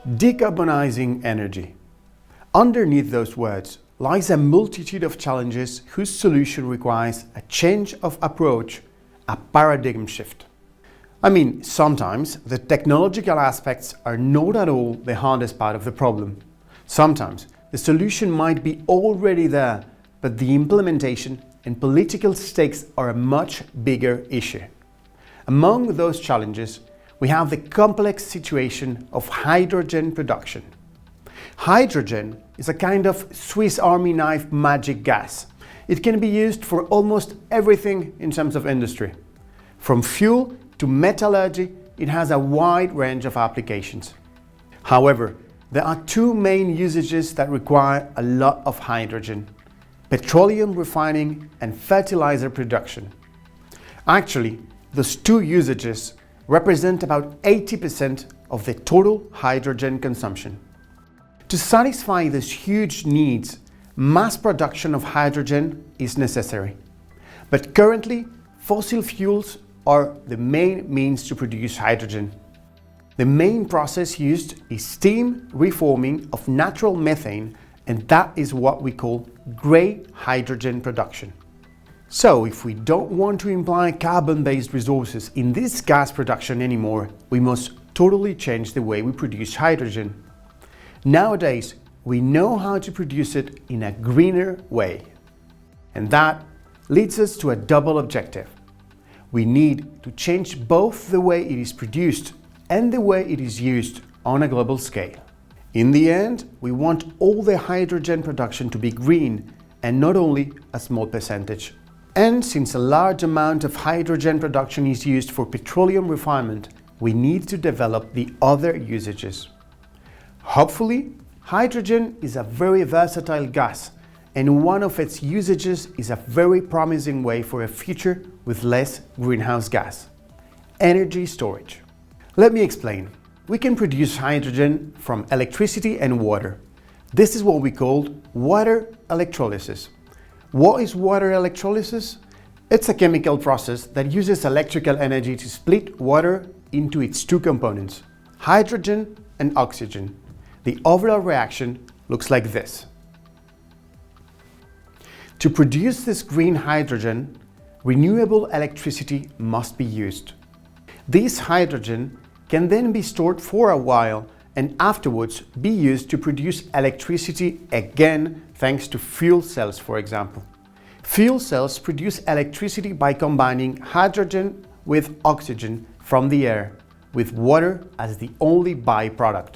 Decarbonizing energy. Underneath those words lies a multitude of challenges whose solution requires a change of approach, a paradigm shift. Sometimes the technological aspects are not at all the hardest part of the problem. Sometimes the solution might be already there, but the implementation and political stakes are a much bigger issue. Among those challenges, we have the complex situation of hydrogen production. Hydrogen is a kind of Swiss Army knife magic gas. It can be used for almost everything in terms of industry. From fuel to metallurgy, it has a wide range of applications. However, there are two main usages that require a lot of hydrogen: petroleum refining and fertilizer production. Actually, those two usages represent about 80% of the total hydrogen consumption. To satisfy these huge needs, mass production of hydrogen is necessary. But currently, fossil fuels are the main means to produce hydrogen. The main process used is steam reforming of natural methane, and that is what we call grey hydrogen production. So, if we don't want to imply carbon-based resources in this gas production anymore, we must totally change the way we produce hydrogen. Nowadays, we know how to produce it in a greener way. And that leads us to a double objective. We need to change both the way it is produced and the way it is used on a global scale. In the end, we want all the hydrogen production to be green and not only a small percentage. And since a large amount of hydrogen production is used for petroleum refinement, we need to develop the other usages. Hopefully, hydrogen is a very versatile gas, and one of its usages is a very promising way for a future with less greenhouse gas: energy storage. Let me explain. We can produce hydrogen from electricity and water. This is what we call water electrolysis. What is water electrolysis? It's a chemical process that uses electrical energy to split water into its two components, hydrogen and oxygen. The overall reaction looks like this. To produce this green hydrogen, renewable electricity must be used. This hydrogen can then be stored for a while and afterwards be used to produce electricity again, thanks to fuel cells, for example. Fuel cells produce electricity by combining hydrogen with oxygen from the air, with water as the only byproduct.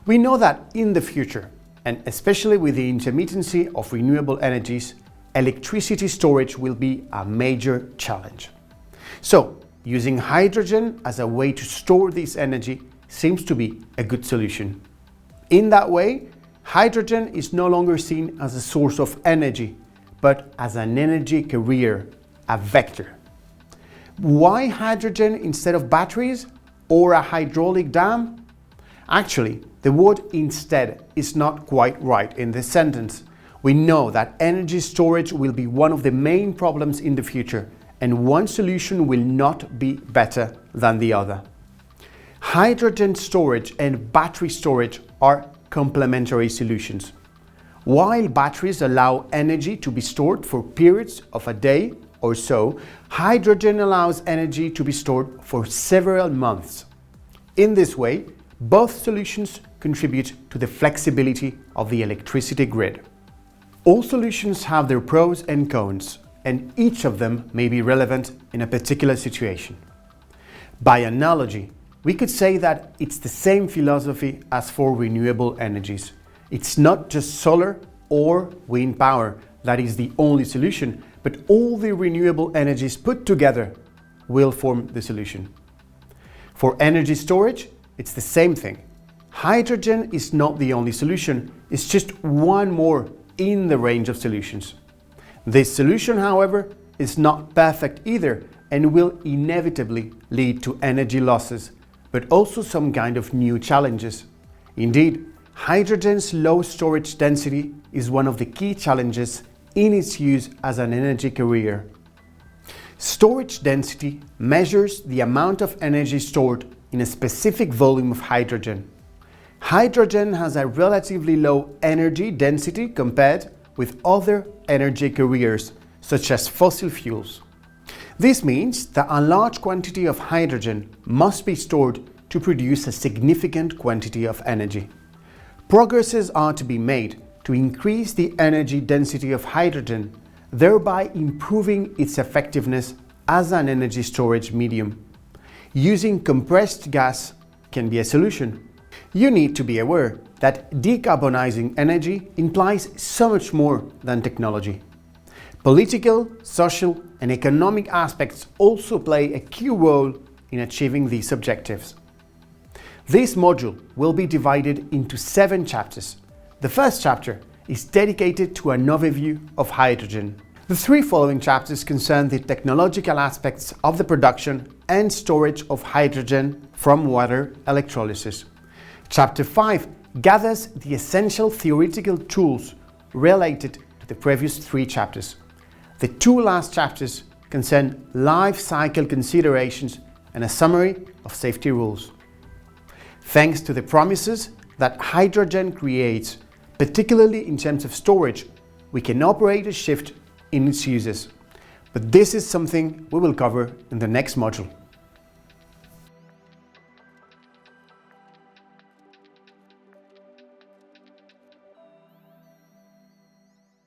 We know that in the future, and especially with the intermittency of renewable energies, electricity storage will be a major challenge. So, using hydrogen as a way to store this energy seems to be a good solution. In that way, hydrogen is no longer seen as a source of energy, but as an energy carrier, a vector. Why hydrogen instead of batteries or a hydraulic dam? Actually, the word "instead" is not quite right in this sentence. We know that energy storage will be one of the main problems in the future, and one solution will not be better than the other. Hydrogen storage and battery storage are complementary solutions. While batteries allow energy to be stored for periods of a day or so, hydrogen allows energy to be stored for several months. In this way, both solutions contribute to the flexibility of the electricity grid. All solutions have their pros and cons, and each of them may be relevant in a particular situation. By analogy, we could say that it's the same philosophy as for renewable energies. It's not just solar or wind power that is the only solution, but all the renewable energies put together will form the solution. For energy storage, it's the same thing. Hydrogen is not the only solution, it's just one more in the range of solutions. This solution, however, is not perfect either and will inevitably lead to energy losses, but also some kind of new challenges. Indeed, hydrogen's low storage density is one of the key challenges in its use as an energy carrier. Storage density measures the amount of energy stored in a specific volume of hydrogen. Hydrogen has a relatively low energy density compared with other energy carriers, such as fossil fuels. This means that a large quantity of hydrogen must be stored to produce a significant quantity of energy. Progresses are to be made to increase the energy density of hydrogen, thereby improving its effectiveness as an energy storage medium. Using compressed gas can be a solution. You need to be aware that decarbonizing energy implies so much more than technology. Political, social, and economic aspects also play a key role in achieving these objectives. This module will be divided into 7 chapters. The first chapter is dedicated to an overview of hydrogen. The 3 following chapters concern the technological aspects of the production and storage of hydrogen from water electrolysis. Chapter 5 gathers the essential theoretical tools related to the previous 3 chapters. The 2 last chapters concern life cycle considerations and a summary of safety rules. Thanks to the promises that hydrogen creates, particularly in terms of storage, we can operate a shift in its uses. But this is something we will cover in the next module.